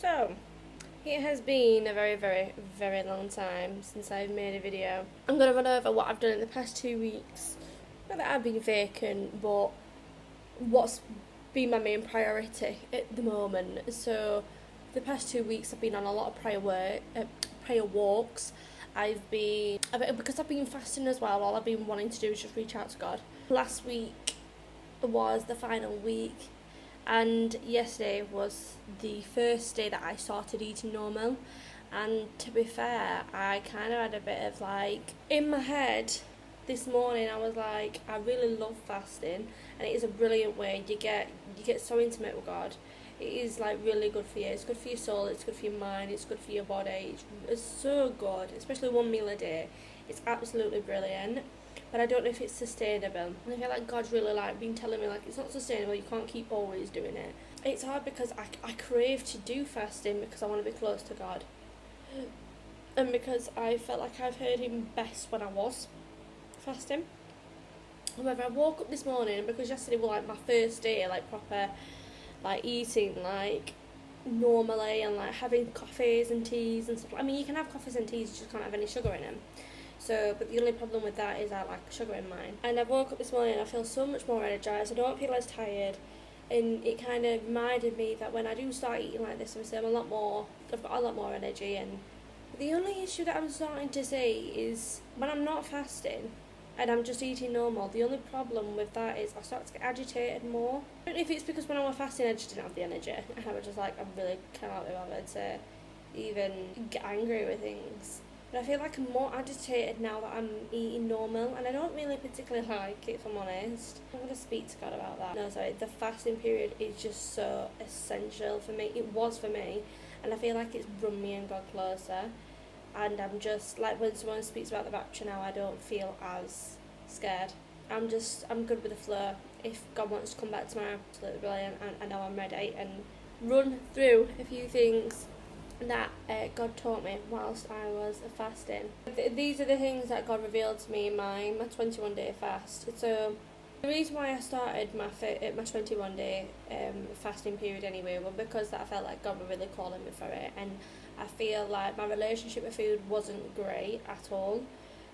So, it has been a very, very, very long time since I've made a video. I'm going to run over what I've done in the past 2 weeks. Not that I've been vacant, but what's been my main priority at the moment. So, the past 2 weeks I've been on a lot of prayer walks. Because I've been fasting as well, all I've been wanting to do is just reach out to God. Last week was the final week, and yesterday was the first day that I started eating normal. And to be fair, I kind of had a bit of in my head this morning. I was like, I really love fasting, and it is a brilliant way. You get so intimate with God. It is really good for you. It's good for your soul. It's good for your mind. It's good for your body. It's so good, especially one meal a day. It's absolutely brilliant. But I don't know if it's sustainable. And I feel like God's really been telling me it's not sustainable. You can't keep always doing it. It's hard because I crave to do fasting because I want to be close to God, and because I felt like I've heard Him best when I was fasting. However, I woke up this morning, and because yesterday was my first day proper eating normally, and having coffees and teas and stuff. I mean, you can have coffees and teas, you just can't have any sugar in them. So, but the only problem with that is I like sugar in mine. And I woke up this morning and I feel so much more energised. I don't feel as tired, and it kind of reminded me that when I do start eating like this, obviously I've got a lot more energy. And the only issue that I'm starting to see is when I'm not fasting and I'm just eating normal, the only problem with that is I start to get agitated more. I don't know if it's because when I was fasting I just didn't have the energy, and I was just I really cannot be bothered to even get angry with things. But I feel like I'm more agitated now that I'm eating normal, and I don't really particularly like it, if I'm honest. I'm going to speak to God about that. No, sorry, the fasting period is just so essential for me. It was for me, and I feel like it's brought me and God closer. And I'm just, when someone speaks about the rapture now, I don't feel as scared. I'm good with the flow. If God wants to come back tomorrow, absolutely brilliant, and I know I'm ready, and run through a few things that God taught me whilst I was fasting. These are the things that God revealed to me in my 21-day fast. So the reason why I started my 21-day fasting period anyway was because I felt like God was really calling me for it, and I feel like my relationship with food wasn't great at all,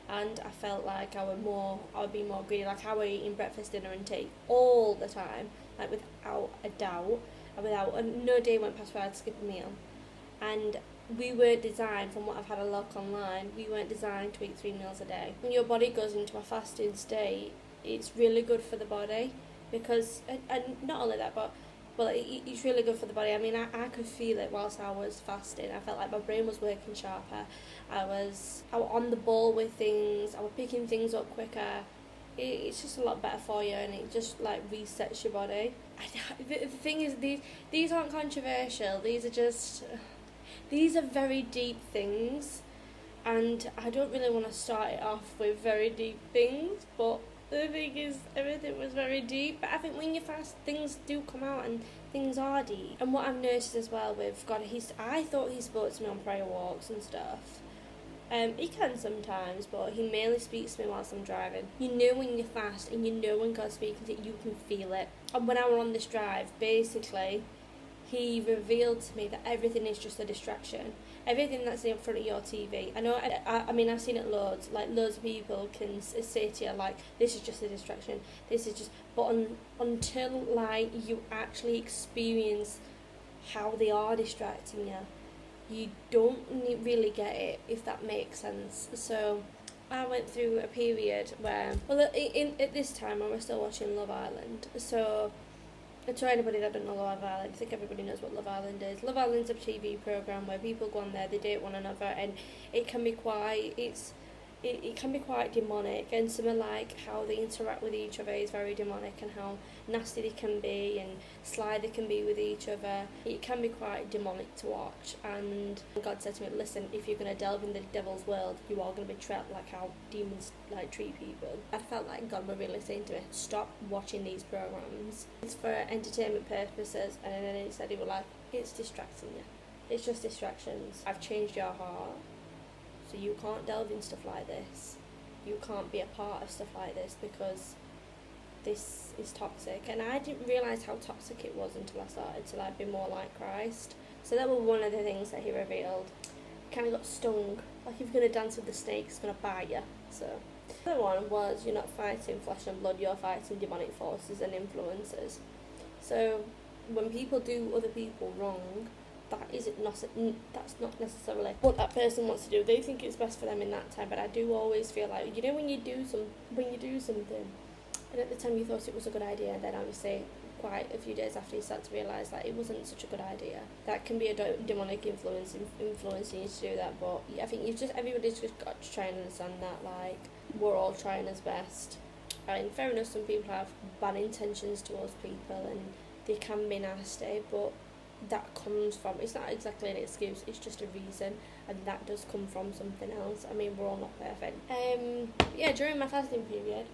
and I felt like I would be more greedy. I was eating breakfast, dinner and tea all the time, without a doubt, and no day went past where I'd skip a meal. And we weren't designed, from what I've had a look online, we weren't designed to eat 3 meals a day. When your body goes into a fasting state, it's really good for the body, because, and not only that, but it's really good for the body. I mean, I could feel it whilst I was fasting. I felt like my brain was working sharper. I was on the ball with things. I was picking things up quicker. It's just a lot better for you, and it just resets your body. The thing is, these aren't controversial. These are very deep things, and I don't really want to start it off with very deep things, but the thing is, everything was very deep. But I think when you fast, things do come out, and things are deep. And what I've noticed as well with God, I thought He spoke to me on prayer walks and stuff. He can sometimes, but He mainly speaks to me whilst I'm driving. You know when you fast, and you know when God's speaking to you, you can feel it. And when I was on this drive, basically, He revealed to me that everything is just a distraction. Everything that's in front of your TV. I know, I mean, I've seen it loads. Loads of people can say to you, this is just a distraction. This is just... But until, you actually experience how they are distracting you, you don't really get it, if that makes sense. So I went through a period where... Well, at this time, I was still watching Love Island. So... To anybody that don't know Love Island, I think everybody knows what Love Island is. Love Island's a TV programme where people go on there, they date one another, and it can be quite demonic, and some of how they interact with each other is very demonic, and how nasty they can be and sly they can be with each other. It can be quite demonic to watch, and God said to me, listen, if you're going to delve in the devil's world, you are going to be trapped like how demons treat people. I felt like God was really saying to me, stop watching these programs. It's for entertainment purposes, and then He said, it's distracting you. It's just distractions. I've changed your heart. So you can't delve in stuff like this. You can't be a part of stuff like this, because this is toxic. And I didn't realise how toxic it was until I started to be more like Christ. So that was one of the things that he revealed. Kind of got stung. Like, if you're going to dance with the snake, it's going to bite you. So the other one was, you're not fighting flesh and blood, you're fighting demonic forces and influences. So when people do other people wrong, that's not necessarily what that person wants to do. They think it's best for them in that time, but I do always feel like, you know, when you do something and at the time you thought it was a good idea, and then obviously quite a few days after you start to realise that it wasn't such a good idea, that can be a demonic influencing you to do that. But I think everybody's just got to try and understand that, like, we're all trying as best. And fair enough, some people have bad intentions towards people and they can be nasty, but that comes from, it's not exactly an excuse, it's just a reason, and that does come from something else. I mean, we're all not perfect. Yeah, during my fasting period,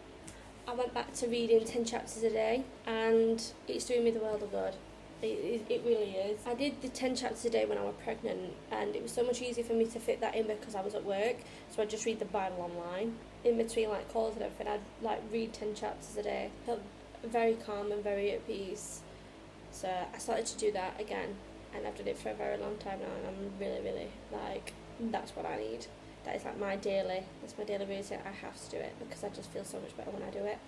I went back to reading 10 chapters a day, and it's doing me the world of good. It really is. I did the 10 chapters a day when I was pregnant, and it was so much easier for me to fit that in because I was at work, so I'd just read the Bible online. In between, like, calls and everything, I'd, like, read 10 chapters a day. I felt very calm and very at peace. So I started to do that again, and I've done it for a very long time now, and I'm really, really, like, that's what I need. That is, like, that's my daily routine. I have to do it because I just feel so much better when I do it.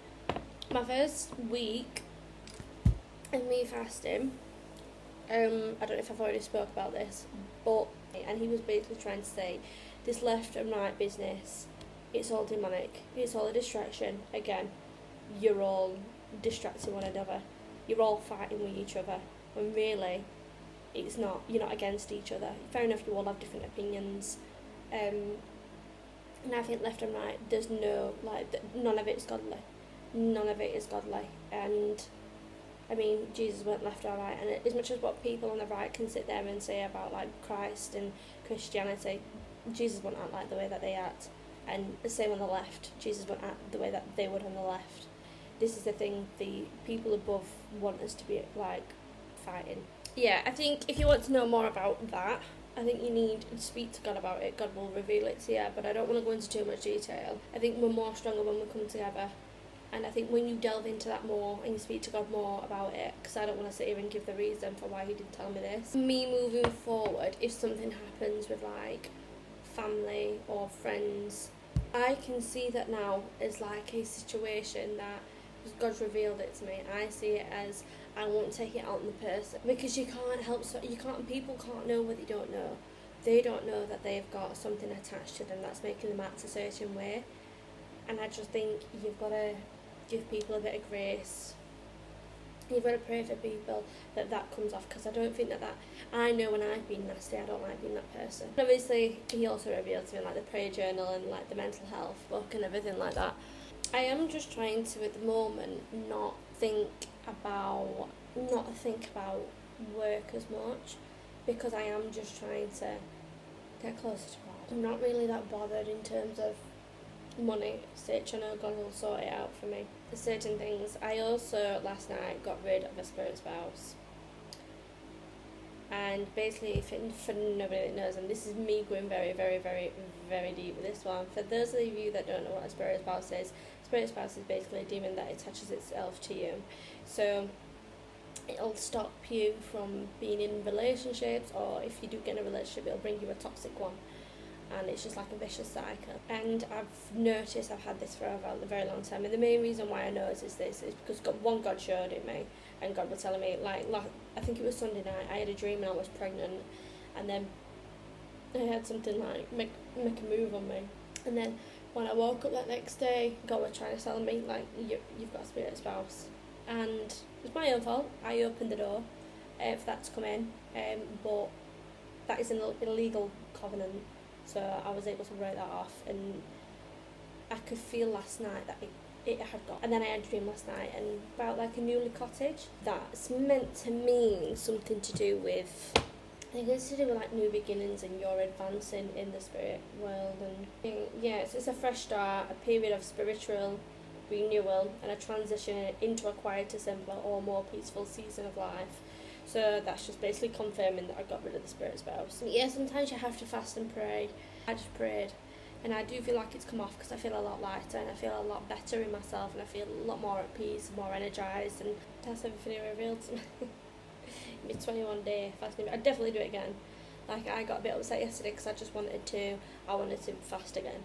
My first week of me fasting, I don't know if I've already spoke about this, but, and he was basically trying to say, this left and right business, it's all demonic, it's all a distraction. Again, you're all distracting one another. You're all fighting with each other, when really, it's not. You're not against each other. Fair enough, you all have different opinions, and I think left and right, there's no, like, none of it's godly. None of it is godly, and I mean, Jesus went left or right, and as much as what people on the right can sit there and say about, like, Christ and Christianity, Jesus wouldn't act like the way that they act, and the same on the left, Jesus wouldn't act the way that they would on the left. This is the thing, the people above want us to be, like, fighting. Yeah, I think if you want to know more about that, I think you need to speak to God about it. God will reveal it to you, but I don't want to go into too much detail. I think we're more stronger when we come together, and I think when you delve into that more and you speak to God more about it, because I don't want to sit here and give the reason for why he didn't tell me this. Me moving forward, if something happens with, like, family or friends, I can see that now as, like, a situation that God's revealed it to me. I see it as, I won't take it out on the person, because you can't help, people can't know what they don't know. They don't know that they've got something attached to them that's making them act a certain way, and I just think you've got to give people a bit of grace. You've got to pray for people that comes off, because I don't think that I know when I've been nasty, I don't like being that person. Obviously, he also revealed to me, like, the prayer journal and, like, the mental health book and everything like that. I am just trying to, at the moment, not think about work as much, because I am just trying to get closer to God. I'm not really that bothered in terms of money, which I know God will sort it out for me. There's certain things. I also, last night, got rid of a spirit spouse. And basically, for nobody that knows, and this is me going very, very, very, very deep with this one. For those of you that don't know what a spirit spouse is, spirit spouse is basically a demon that attaches itself to you. So it'll stop you from being in relationships, or if you do get in a relationship, it'll bring you a toxic one. And it's just like a vicious cycle. And I've noticed I've had this for a very long time. And the main reason why I noticed this is because God showed it me. And God was telling me, like, I think it was Sunday night, I had a dream and I was pregnant. And then I had something like make a move on me. And then when I woke up that next day, God was trying to tell me, like, you've got a spirit spouse. And it was my own fault. I opened the door for that to come in. But that is an illegal covenant. So I was able to write that off, and I could feel last night that it had got. And then I had a dream last night and about, like, a newly cottage that's meant to mean something to do with, I think it's to do with, like, new beginnings, and you're advancing in the spirit world. And yeah, it's a fresh start, a period of spiritual renewal, and a transition into a quieter, simpler or more peaceful season of life. So that's just basically confirming that I got rid of the spirit spouse. And yeah, sometimes you have to fast and pray. I just prayed, and I do feel like it's come off, because I feel a lot lighter and I feel a lot better in myself, and I feel a lot more at peace, more energised, and that's everything he revealed to me. my 21 day fasting. I'd definitely do it again. Like, I got a bit upset yesterday because I wanted to fast again.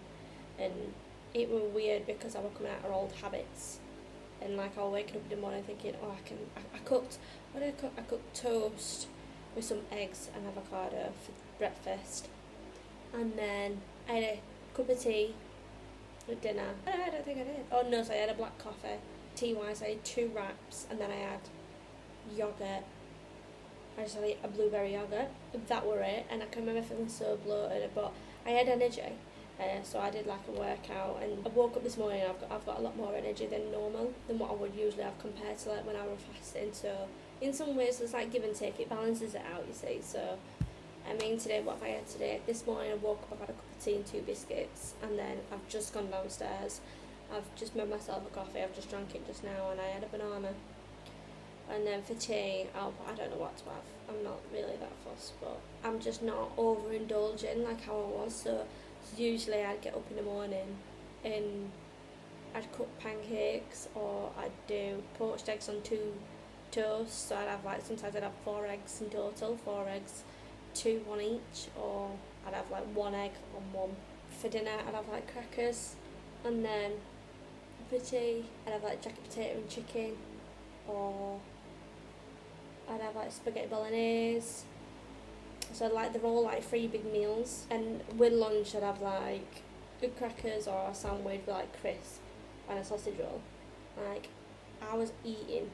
And it was weird because I was coming out of old habits. And like, I was waking up in the morning thinking, oh, I cooked, what did I cook? I cooked toast with some eggs and avocado for breakfast. And then I had a cup of tea at dinner. I don't think I did. Oh no, so I had a black coffee. Tea-wise, I had 2 wraps, and then I had yoghurt. I just had a blueberry yoghurt. That were it, and I can remember feeling so bloated, but I had energy. So I did like a workout, and I woke up this morning and I've got a lot more energy than normal, than what I would usually have compared to like when I was fasting. So in some ways it's like give and take, it balances it out, you see. So I mean, today, what have I had today? This morning I woke up, I've had a cup of tea and 2 biscuits, and then I've just gone downstairs, I've just made myself a coffee, I've just drank it just now, and I had a banana. And then for tea, I don't know what to have. I'm not really that fussed, but I'm just not overindulging like how I was. So usually I'd get up in the morning and I'd cook pancakes, or I'd do poached eggs on 2 toasts. So I'd have like, sometimes I'd have 4 eggs in total, 4 eggs, 2 on each, or I'd have like 1 egg on 1. For dinner I'd have like crackers, and then for tea I'd have like jacket potato and chicken, or I'd have like spaghetti bolognese. So like, they're all like 3 big meals. And with lunch I'd have like good crackers or a sandwich with like crisp and a sausage roll. Like, I was eating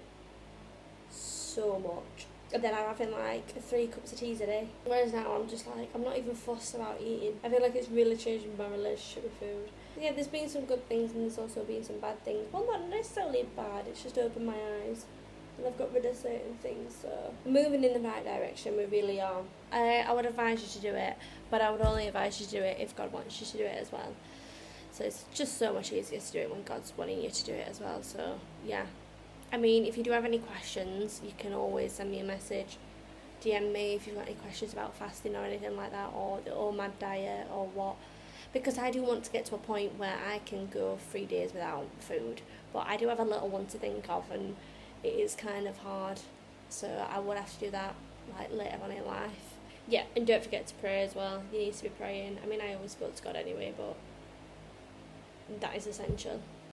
so much. And then I'm having like 3 cups of tea a day. Whereas now I'm just like, I'm not even fussed about eating. I feel like it's really changing my relationship with food. Yeah, there's been some good things and there's also been some bad things. Well, not necessarily bad, it's just opened my eyes. And I've got rid of certain things, so moving in the right direction, we really are. I would advise you to do it, but I would only advise you to do it if God wants you to do it as well. So it's just so much easier to do it when God's wanting you to do it as well. So yeah, I mean, if you do have any questions, you can always send me a message, DM me if you've got any questions about fasting or anything like that, or the OMAD diet or what. Because I do want to get to a point where I can go 3 days without food, but I do have a little one to think of, and it is kind of hard, so I would have to do that like later on in life. Yeah, and don't forget to pray as well. You need to be praying. I mean, I always spoke to God anyway, but that is essential.